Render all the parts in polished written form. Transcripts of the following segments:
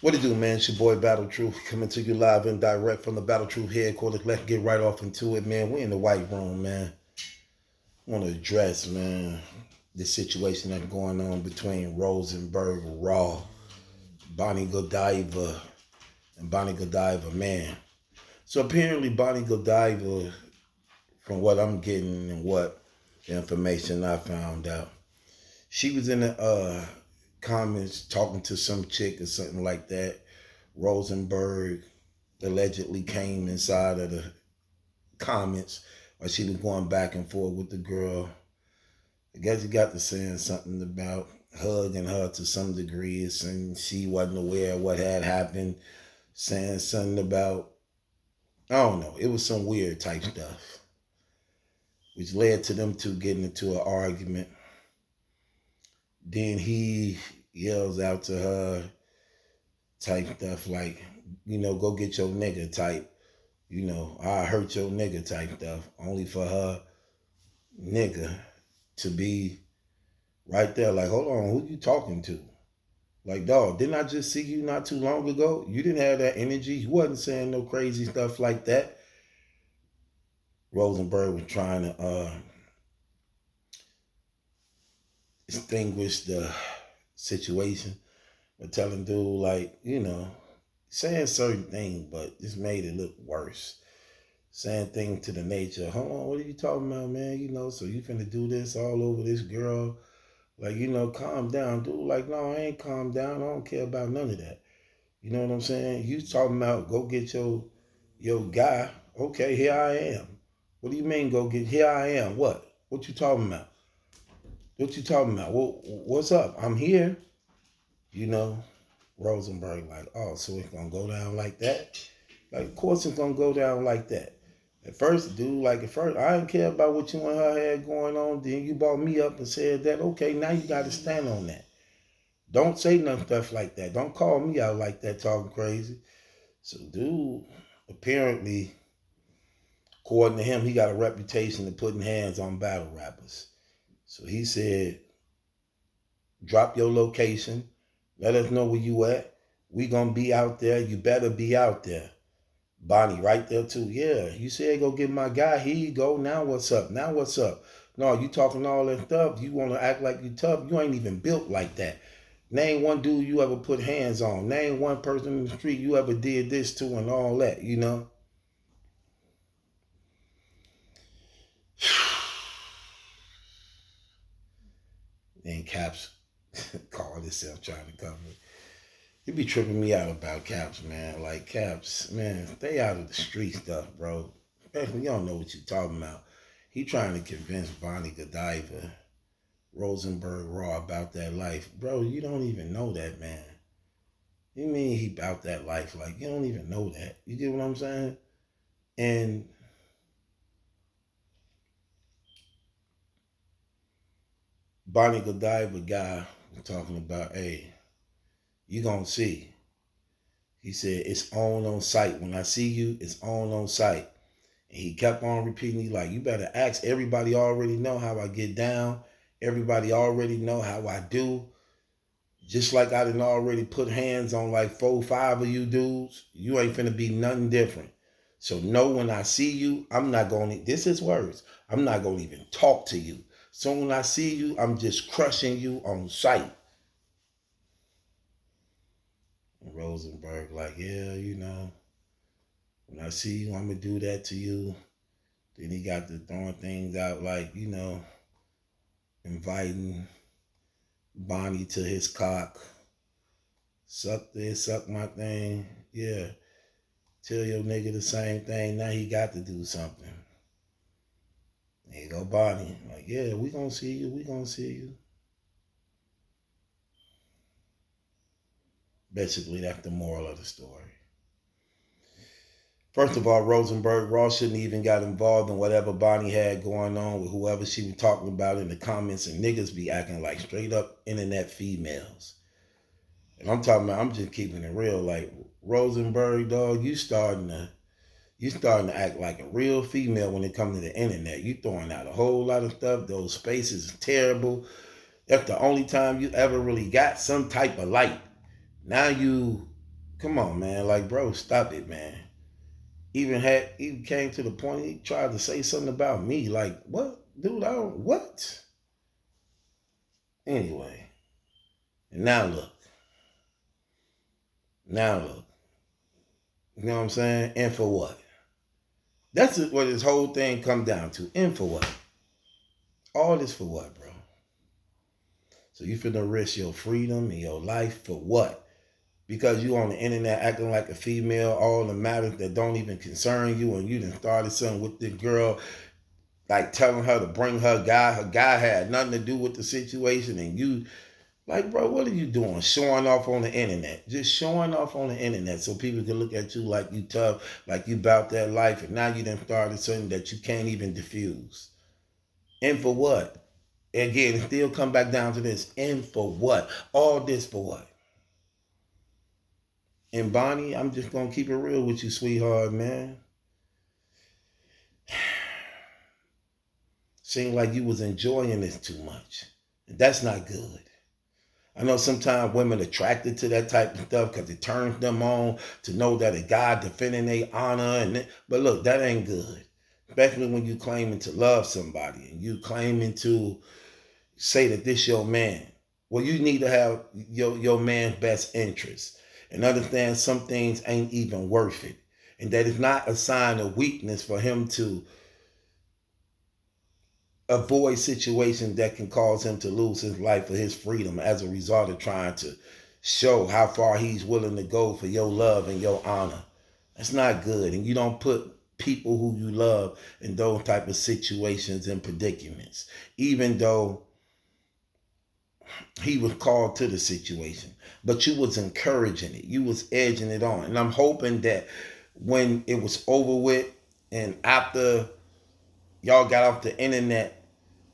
What it do, man? It's your boy Battle Truth coming to you live and direct from the Battle Truth headquarters. Let's get right off into it, man. We in the white room, man. I want to address, man, the situation that's going on between Rosenberg, Raw, Bonnie Godiva, and Bonnie Godiva, man. So apparently, Bonnie Godiva, from what I'm getting and what the information I found out, she was in the comments talking to some chick or something like that. Rosenberg allegedly came inside of the comments while she was going back and forth with the girl. I guess he got to saying something about hugging her to some degree, and she wasn't aware of what had happened. Saying something about, I don't know, it was some weird type stuff, which led to them two getting into an argument. Then he yells out to her type stuff like, go get your nigga type, I hurt your nigga type stuff, only for her nigga to be right there like, hold on, who you talking to? Like, dog, didn't I just see you not too long ago? You didn't have that energy. You wasn't saying no crazy stuff like that. Rosenberg was trying to extinguish the situation by telling dude, like, saying certain things, but this made it look worse. Saying things to the nature, hold on, what are you talking about, man? So you finna do this all over this girl. Like, calm down, dude. Like, no, I ain't calm down. I don't care about none of that. You know what I'm saying? You talking about go get your guy. Okay, here I am. What do you mean go get, here I am? What you talking about? What you talking about? What's up? I'm here. You know, Rosenberg like, oh, so it's gonna go down like that? Like, of course it's gonna go down like that. At first, dude, like at first, I didn't care about what you and her had going on. Then you brought me up and said that, okay, now you gotta stand on that. Don't say none stuff like that. Don't call me out like that talking crazy. So, dude, apparently, according to him, he got a reputation of putting hands on battle rappers. So he said, drop your location. Let us know where you at. We gonna be out there. You better be out there. Bonnie right there too. Yeah, you said go get my guy. Here you go. Now what's up? Now what's up? No, you talking all that stuff. You want to act like you tough. You ain't even built like that. Name one dude you ever put hands on. Name one person in the street you ever did this to and all that. Then Caps called himself trying to cover it. He be tripping me out about Caps, man. Like, Caps, man, stay out of the street stuff, bro. Especially, you don't know what you're talking about. He trying to convince Bonnie Godiva, Rosenberg Raw about that life. Bro, you don't even know that, man. You mean he about that life? Like, you don't even know that. You get what I'm saying? And Bonnie Godiva guy was talking about, hey, you gonna see. He said, it's on sight. When I see you, it's on sight. And he kept on repeating, he like, you better ask. Everybody already know how I get down. Everybody already know how I do. Just like I done already put hands on like 4, 5 of you dudes, you ain't finna be nothing different. So know when I see you, I'm not gonna, this is words, I'm not gonna even talk to you. So when I see you, I'm just crushing you on sight. And Rosenberg like, yeah, when I see you, I'm gonna do that to you. Then he got to throwing things out like, inviting Bonnie to his cock. Suck this, suck my thing. Yeah. Tell your nigga the same thing. Now he got to do something. There you go, Bonnie. Like, yeah, we gonna see you. We gonna see you. Basically, that's the moral of the story. First of all, Rosenberg Ross shouldn't even got involved in whatever Bonnie had going on with whoever she was talking about in the comments, and niggas be acting like straight up internet females. And I'm talking about, I'm just keeping it real. Like, Rosenberg, dog, you starting to act like a real female when it comes to the internet. You throwing out a whole lot of stuff. Those spaces is terrible. That's the only time you ever really got some type of light. Now you Come on, man. Like, bro, stop it, man. Even came to the point he tried to say something about me. Like, what? Dude, I don't what? Anyway. And now look. Now look. You know what I'm saying? And for what? That's what this whole thing come down to. And for what? All this for what, bro? So you finna risk your freedom and your life for what? Because you on the internet acting like a female, all the matters that don't even concern you, and you done started something with this girl, like telling her to bring her guy. Her guy had nothing to do with the situation, and you, like, bro, what are you doing? Showing off on the internet. Just showing off on the internet so people can look at you like you tough, like you about that life, and now you done started something that you can't even diffuse. And for what? Again, still come back down to this. And for what? All this for what? And Bonnie, I'm just gonna keep it real with you, sweetheart, man. Seemed like you was enjoying this too much. And that's not good. I know sometimes women attracted to that type of stuff because it turns them on to know that a guy defending their honor. But look, that ain't good. Especially when you claiming to love somebody and you claiming to say that this your man. Well, you need to have your man's best interest and understand some things ain't even worth it. And that is not a sign of weakness for him to avoid situations that can cause him to lose his life or his freedom as a result of trying to show how far he's willing to go for your love and your honor. That's not good. And you don't put people who you love in those type of situations and predicaments, even though he was called to the situation. But you was encouraging it. You was edging it on. And I'm hoping that when it was over with and after y'all got off the internet,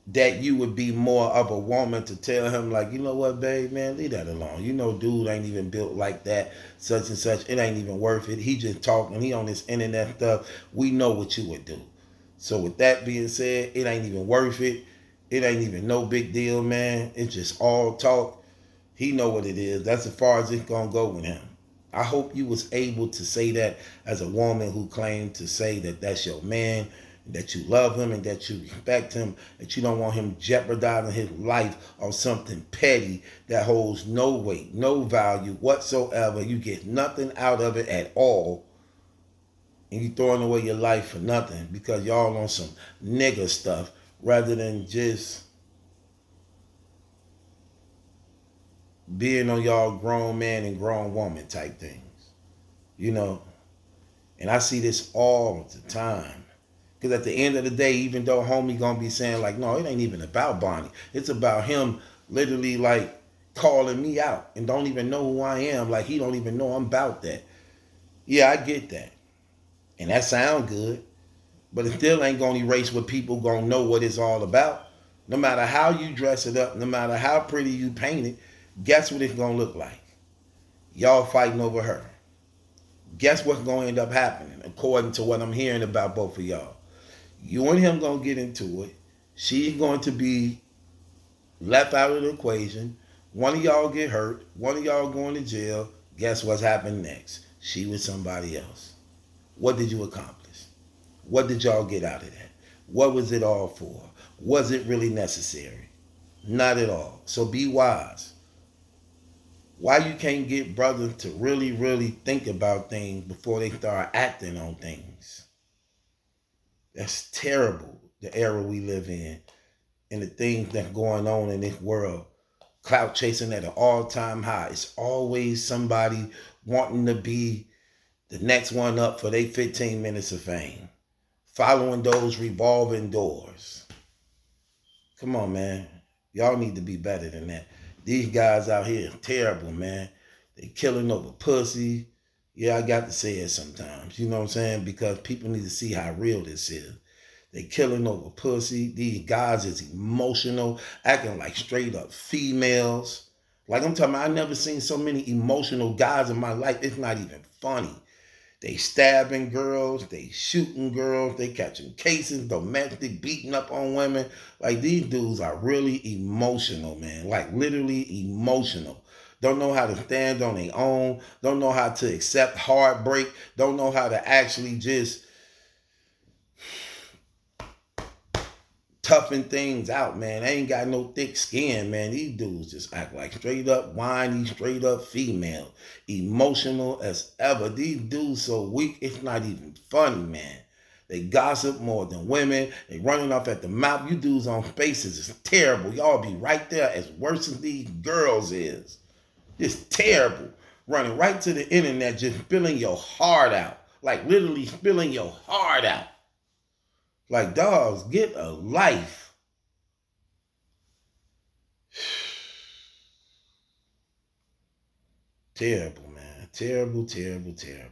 that you would be more of a woman to tell him, like, you know what, babe, man, leave that alone. You know, dude ain't even built like that, such and such. It ain't even worth it. He just talking. He on this internet stuff. We know what you would do. So with that being said, it ain't even worth it. It ain't even no big deal, man. It's just all talk. He know what it is. That's as far as it's going to go with him. I hope you was able to say that as a woman who claimed to say that that's your man, that you love him and that you respect him, that you don't want him jeopardizing his life on something petty that holds no weight, no value whatsoever. You get nothing out of it at all. And you throwing away your life for nothing because y'all on some nigga stuff rather than just being on y'all grown man and grown woman type things. You know, and I see this all the time. Because at the end of the day, even though homie gonna be saying like, no, it ain't even about Bonnie. It's about him literally like calling me out and don't even know who I am. Like he don't even know I'm about that. Yeah, I get that. And that sound good. But it still ain't gonna erase what people gonna know what it's all about. No matter how you dress it up, no matter how pretty you paint it, guess what it's gonna look like? Y'all fighting over her. Guess what's gonna end up happening according to what I'm hearing about both of y'all? You and him gonna get into it. She's going to be left out of the equation. One of y'all get hurt. One of y'all going to jail. Guess what's happened next? She with somebody else. What did you accomplish? What did y'all get out of that? What was it all for? Was it really necessary? Not at all. So be wise. Why you can't get brothers to really, really think about things before they start acting on things? That's terrible, the era we live in and the things that's going on in this world. Clout chasing at an all-time high. It's always somebody wanting to be the next one up for their 15 minutes of fame. Following those revolving doors. Come on, man. Y'all need to be better than that. These guys out here are terrible, man. They killing over pussy. Yeah, I got to say it sometimes. You know what I'm saying? Because people need to see how real this is. They killing over pussy. These guys is emotional, acting like straight up females. Like I'm talking about, I never seen so many emotional guys in my life. It's not even funny. They stabbing girls, they shooting girls, they catching cases, domestic, beating up on women. Like these dudes are really emotional, man. Like literally emotional. don't know how to stand on their own, don't know how to accept heartbreak, don't know how to actually just toughen things out, man. They ain't got no thick skin, man. These dudes just act like straight up whiny, straight up female. Emotional as ever. These dudes so weak, it's not even funny, man. They gossip more than women. They running off at the mouth. You dudes on Spaces is terrible. Y'all be right there as worse as these girls is. It's terrible. Running right to the internet, just spilling your heart out. Like literally spilling your heart out. Like, dogs, get a life. Terrible, man. Terrible, terrible, terrible.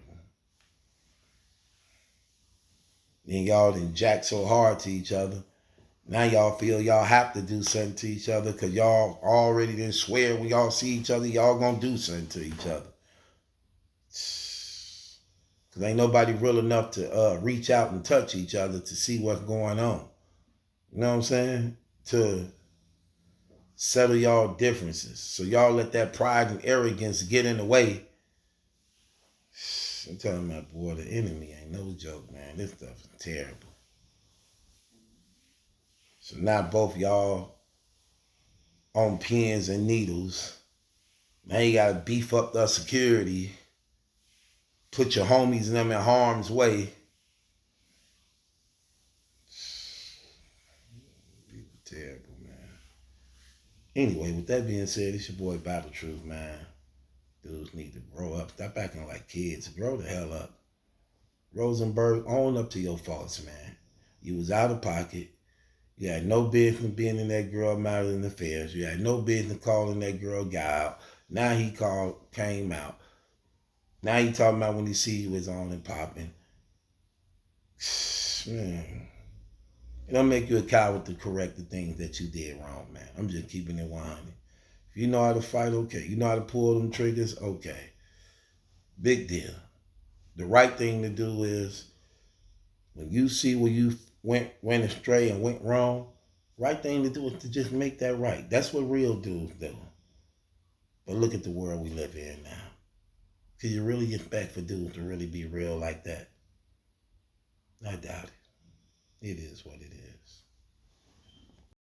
Then y'all done jack so hard to each other. Now y'all feel y'all have to do something to each other because y'all already didn't swear when y'all see each other, y'all gonna do something to each other. Because ain't nobody real enough to reach out and touch each other to see what's going on. You know what I'm saying? To settle y'all differences. So y'all let that pride and arrogance get in the way. I'm telling my boy, the enemy ain't no joke, man. This stuff is terrible. So now both y'all on pins and needles. Now you gotta beef up the security. Put your homies and them in harm's way. People terrible, man. Anyway, with that being said, it's your boy Battle Truth, man. Dudes need to grow up. Stop acting like kids. Grow the hell up. Rosenberg, own up to your faults, man. You was out of pocket. You had no business being in that girl Madeline affairs. You had no business calling that girl guy out. Now he came out. Now he talking about when he see you was on and popping. Man. It don't make you a coward to correct the things that you did wrong, man. I'm just keeping it 100. If you know how to fight, okay. You know how to pull them triggers, okay. Big deal. The right thing to do is when you see where you went astray and went wrong, right thing to do is to just make that right. That's what real dudes do. But look at the world we live in now. Can you really expect for dudes to really be real like that? I doubt it. It is what it is.